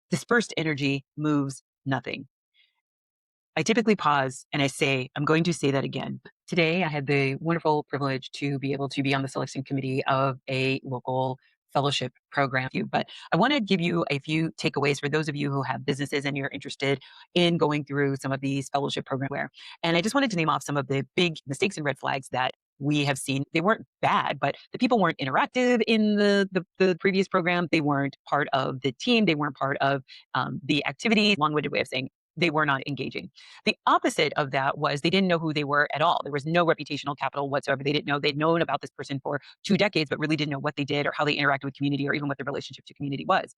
Dispersed energy moves nothing. I typically pause and I say, I'm going to say that again. Today, I had the wonderful privilege to be able to be on the selection committee of a local fellowship program. But I want to give you a few takeaways for those of you who have businesses and you're interested in going through some of these fellowship programs. And I just wanted to name off some of the big mistakes and red flags that we have seen. They weren't bad, but the people weren't interactive in the previous program. They weren't part of the team. They weren't part of the activity. Long-winded way of saying they were not engaging. The opposite of that was they didn't know who they were at all. There was no reputational capital whatsoever. They didn't know. They'd known about this person for 2 decades, but really didn't know what they did or how they interacted with community or even what their relationship to community was.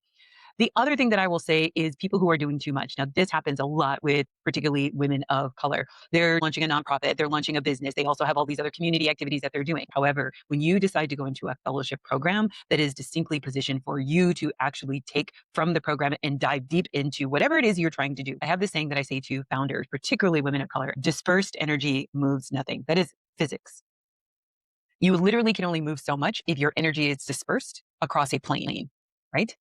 The other thing that I will say is people who are doing too much. Now, this happens a lot with particularly women of color. They're launching a nonprofit, they're launching a business. They also have all these other community activities that they're doing. However, when you decide to go into a fellowship program that is distinctly positioned for you to actually take from the program and dive deep into whatever it is you're trying to do, I have this saying that I say to founders, particularly women of color: dispersed energy moves nothing. That is physics. You literally can only move so much if your energy is dispersed across a plane, right?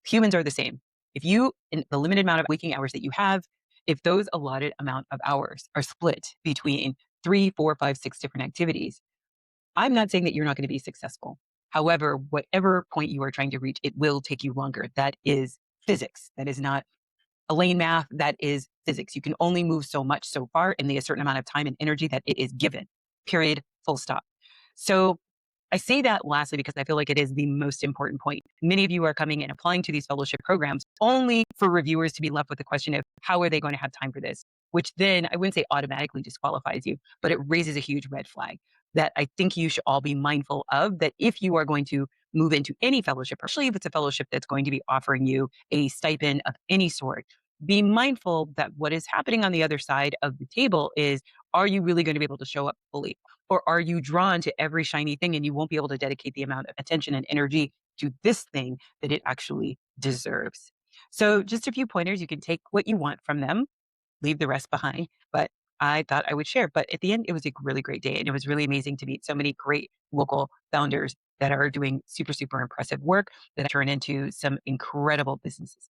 Humans are the same. If you, in the limited amount of waking hours that you have, if those allotted amount of hours are split between 3, 4, 5, 6 different activities, I'm not saying that you're not going to be successful. However, whatever point you are trying to reach, it will take you longer. That is physics. That is not Elaine math. That is physics. You can only move so much so far in the a certain amount of time and energy that it is given. Period. Full stop. So I say that lastly because I feel like it is the most important point. Many of you are coming and applying to these fellowship programs only for reviewers to be left with the question of how are they going to have time for this? Which then I wouldn't say automatically disqualifies you, but it raises a huge red flag that I think you should all be mindful of, that if you are going to move into any fellowship, especially if it's a fellowship that's going to be offering you a stipend of any sort, be mindful that what is happening on the other side of the table is, are you really going to be able to show up fully? Or are you drawn to every shiny thing and you won't be able to dedicate the amount of attention and energy to this thing that it actually deserves? So just a few pointers. You can take what you want from them, leave the rest behind. But I thought I would share. But at the end, it was a really great day. And it was really amazing to meet so many great local founders that are doing super, super impressive work that turn into some incredible businesses.